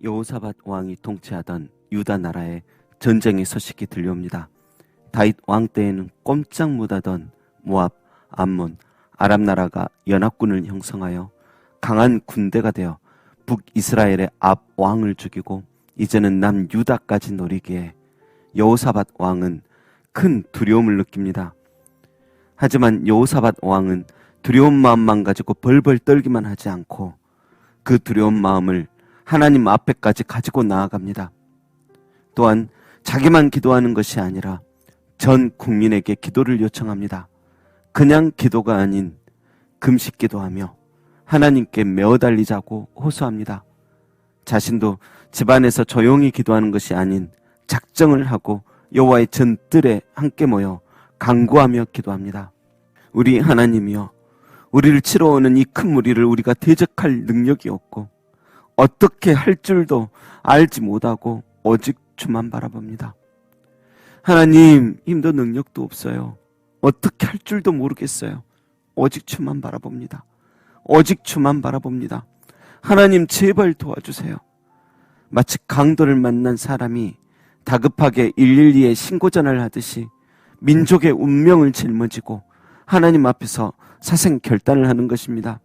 여호사밧 왕이 통치하던 유다 나라에 전쟁의 소식이 들려옵니다. 다윗 왕 때에는 꼼짝 못하던 모압, 암몬, 아람 나라가 연합군을 형성하여 강한 군대가 되어 북이스라엘의 앞 왕을 죽이고 이제는 남유다까지 노리기에 여호사밧 왕은 큰 두려움을 느낍니다. 하지만 여호사밧 왕은 두려운 마음만 가지고 벌벌 떨기만 하지 않고 그 두려운 마음을 하나님 앞에까지 가지고 나아갑니다. 또한 자기만 기도하는 것이 아니라 전 국민에게 기도를 요청합니다. 그냥 기도가 아닌 금식 기도하며 하나님께 메어달리자고 호소합니다. 자신도 집안에서 조용히 기도하는 것이 아닌 작정을 하고 여호와의 전뜰에 함께 모여 간구하며 기도합니다. 우리 하나님이여, 우리를 치러 오는 이 큰 무리를 우리가 대적할 능력이 없고 어떻게 할 줄도 알지 못하고 오직 주만 바라봅니다. 하나님, 힘도 능력도 없어요. 어떻게 할 줄도 모르겠어요. 오직 주만 바라봅니다. 오직 주만 바라봅니다. 하나님, 제발 도와주세요. 마치 강도를 만난 사람이 다급하게 112에 신고전화를 하듯이 민족의 운명을 짊어지고 하나님 앞에서 사생 결단을 하는 것입니다.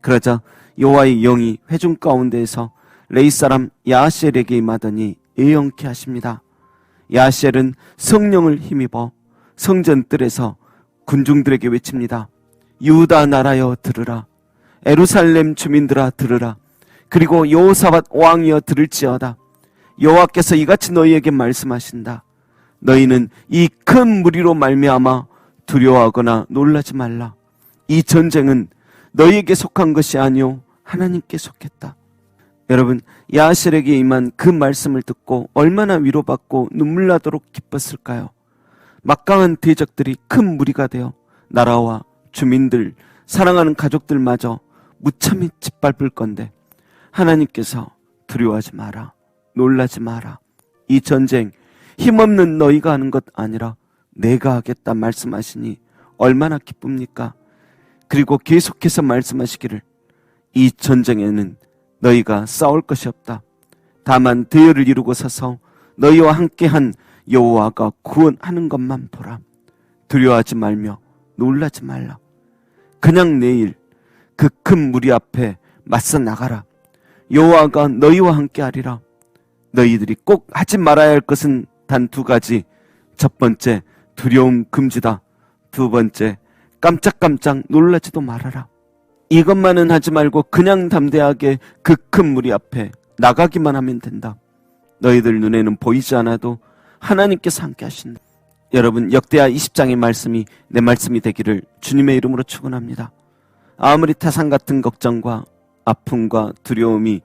그러자 여호와의 영이 회중 가운데에서 레위 사람 야하셀에게 임하더니 애영케 하십니다. 야하셀은 성령을 힘입어 성전 뜰에서 군중들에게 외칩니다. 유다 나라여 들으라. 예루살렘 주민들아 들으라. 그리고 여호사밧 왕이여 들을지어다. 여호와께서 이같이 너희에게 말씀하신다. 너희는 이 큰 무리로 말미암아 두려워하거나 놀라지 말라. 이 전쟁은 너희에게 속한 것이 아니오 하나님께 속했다. 여러분, 야하셀에게 임한 그 말씀을 듣고 얼마나 위로받고 눈물 나도록 기뻤을까요? 막강한 대적들이 큰 무리가 되어 나라와 주민들, 사랑하는 가족들마저 무참히 짓밟을 건데 하나님께서 두려워하지 마라, 놀라지 마라. 이 전쟁 힘없는 너희가 하는 것 아니라 내가 하겠다 말씀하시니 얼마나 기쁩니까? 그리고 계속해서 말씀하시기를 이 전쟁에는 너희가 싸울 것이 없다. 다만 대열을 이루고 서서 너희와 함께한 여호와가 구원하는 것만 보라. 두려워하지 말며 놀라지 말라. 그냥 내일 그 큰 무리 앞에 맞서 나가라. 여호와가 너희와 함께하리라. 너희들이 꼭 하지 말아야 할 것은 단 두 가지. 첫 번째, 두려움 금지다. 두 번째, 깜짝깜짝 놀라지도 말아라. 이것만은 하지 말고 그냥 담대하게 그 큰 무리 앞에 나가기만 하면 된다. 너희들 눈에는 보이지 않아도 하나님께서 함께 하신다. 여러분, 역대하 20장의 말씀이 내 말씀이 되기를 주님의 이름으로 축원합니다. 아무리 태산 같은 걱정과 아픔과 두려움이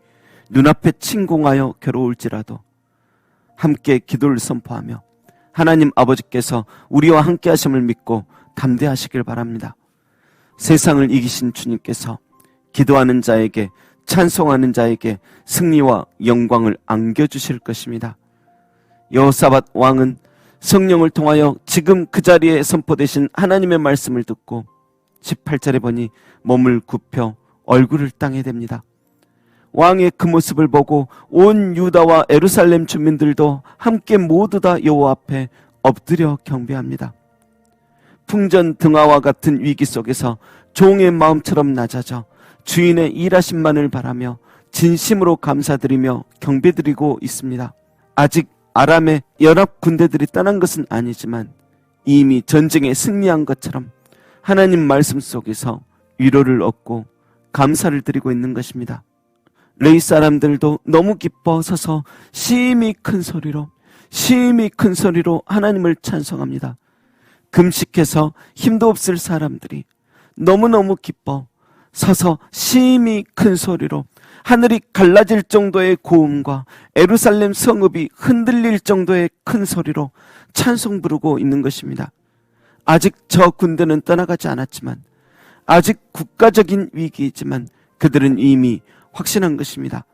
눈앞에 침공하여 괴로울지라도 함께 기도를 선포하며 하나님 아버지께서 우리와 함께 하심을 믿고 담대하시길 바랍니다. 세상을 이기신 주님께서 기도하는 자에게, 찬송하는 자에게 승리와 영광을 안겨주실 것입니다. 여호사밧 왕은 성령을 통하여 지금 그 자리에 선포되신 하나님의 말씀을 듣고 18절에 보니 몸을 굽혀 얼굴을 땅에 댑니다. 왕의 그 모습을 보고 온 유다와 예루살렘 주민들도 함께 모두 다 여호와 앞에 엎드려 경배합니다. 풍전등화와 같은 위기 속에서 종의 마음처럼 낮아져 주인의 일하심만을 바라며 진심으로 감사드리며 경배드리고 있습니다. 아직 아람의 연합 군대들이 떠난 것은 아니지만 이미 전쟁에 승리한 것처럼 하나님 말씀 속에서 위로를 얻고 감사를 드리고 있는 것입니다. 레위 사람들도 너무 기뻐 서서 심히 큰 소리로 하나님을 찬송합니다. 금식해서 힘도 없을 사람들이 너무너무 기뻐 서서 심히 큰 소리로 하늘이 갈라질 정도의 고음과 예루살렘 성읍이 흔들릴 정도의 큰 소리로 찬송 부르고 있는 것입니다. 아직 저 군대는 떠나가지 않았지만, 아직 국가적인 위기이지만 그들은 이미 확신한 것입니다.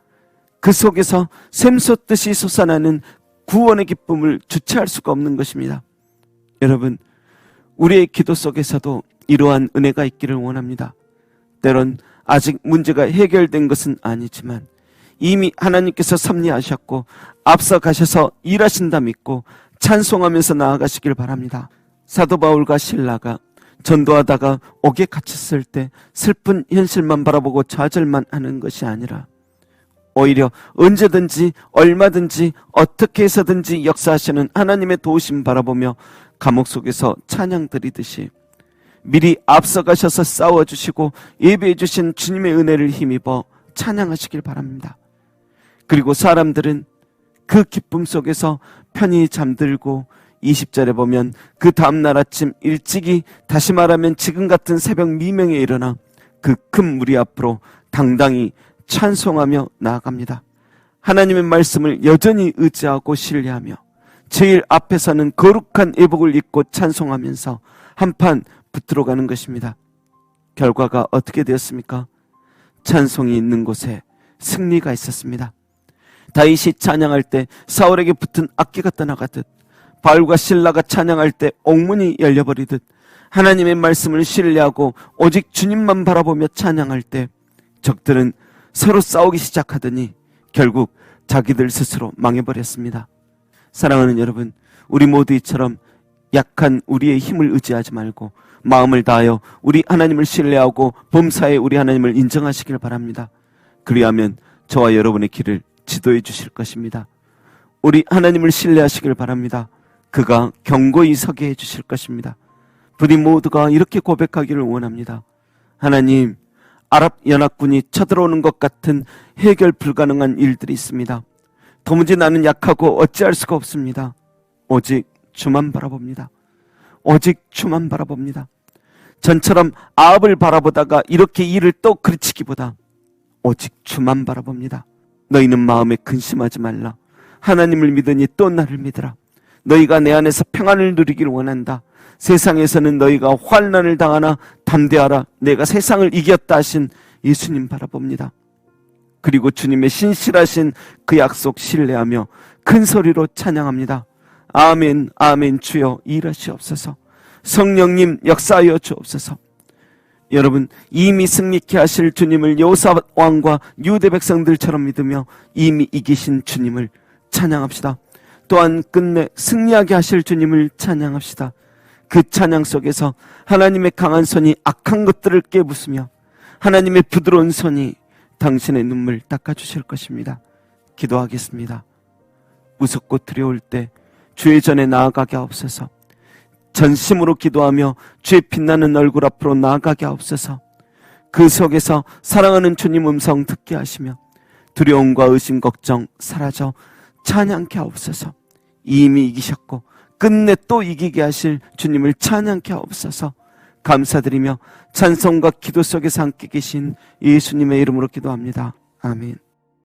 그 속에서 샘솟듯이 솟아나는 구원의 기쁨을 주체할 수가 없는 것입니다. 여러분, 우리의 기도 속에서도 이러한 은혜가 있기를 원합니다. 때론 아직 문제가 해결된 것은 아니지만 이미 하나님께서 섭리하셨고 앞서가셔서 일하신다 믿고 찬송하면서 나아가시길 바랍니다. 사도 바울과 실라가 전도하다가 옥에 갇혔을 때 슬픈 현실만 바라보고 좌절만 하는 것이 아니라 오히려 언제든지 얼마든지 어떻게 해서든지 역사하시는 하나님의 도우심 바라보며 감옥 속에서 찬양 드리듯이 미리 앞서가셔서 싸워주시고 예배해주신 주님의 은혜를 힘입어 찬양하시길 바랍니다. 그리고 사람들은 그 기쁨 속에서 편히 잠들고 20절에 보면 그 다음날 아침 일찍이, 다시 말하면 지금 같은 새벽 미명에 일어나 그 큰 무리 앞으로 당당히 찬송하며 나아갑니다. 하나님의 말씀을 여전히 의지하고 신뢰하며 제일 앞에서는 거룩한 예복을 입고 찬송하면서 한판 붙들어 가는 것입니다. 결과가 어떻게 되었습니까? 찬송이 있는 곳에 승리가 있었습니다. 다윗이 찬양할 때 사울에게 붙은 악기가 떠나가듯, 바울과 실라가 찬양할 때 옥문이 열려버리듯, 하나님의 말씀을 신뢰하고 오직 주님만 바라보며 찬양할 때 적들은 서로 싸우기 시작하더니 결국 자기들 스스로 망해버렸습니다. 사랑하는 여러분, 우리 모두 이처럼 약한 우리의 힘을 의지하지 말고 마음을 다하여 우리 하나님을 신뢰하고 범사에 우리 하나님을 인정하시길 바랍니다. 그리하면 저와 여러분의 길을 지도해 주실 것입니다. 우리 하나님을 신뢰하시길 바랍니다. 그가 견고히 서게 해 주실 것입니다. 부디 모두가 이렇게 고백하기를 원합니다. 하나님, 아랍연합군이 쳐들어오는 것 같은 해결 불가능한 일들이 있습니다. 도무지 나는 약하고 어찌할 수가 없습니다. 오직 주만 바라봅니다. 오직 주만 바라봅니다. 전처럼 아합을 바라보다가 이렇게 일을 또 그르치기보다 오직 주만 바라봅니다. 너희는 마음에 근심하지 말라. 하나님을 믿으니 또 나를 믿으라. 너희가 내 안에서 평안을 누리기를 원한다. 세상에서는 너희가 환난을 당하나 담대하라. 내가 세상을 이겼다 하신 예수님 바라봅니다. 그리고 주님의 신실하신 그 약속 신뢰하며 큰 소리로 찬양합니다. 아멘, 아멘. 주여 일하시옵소서. 성령님 역사하여 주옵소서. 여러분, 이미 승리케 하실 주님을 여호사밧 왕과 유대 백성들처럼 믿으며 이미 이기신 주님을 찬양합시다. 또한 끝내 승리하게 하실 주님을 찬양합시다. 그 찬양 속에서 하나님의 강한 손이 악한 것들을 깨부수며 하나님의 부드러운 손이 당신의 눈물 닦아주실 것입니다. 기도하겠습니다. 무섭고 두려울 때 주의 전에 나아가게 하옵소서. 전심으로 기도하며 주의 빛나는 얼굴 앞으로 나아가게 하옵소서. 그 속에서 사랑하는 주님 음성 듣게 하시며 두려움과 의심 걱정 사라져 찬양케 하옵소서. 이미 이기셨고 끝내 또 이기게 하실 주님을 찬양케 하옵소서. 감사드리며 찬송과 기도 속에서 함께 계신 예수님의 이름으로 기도합니다. 아멘.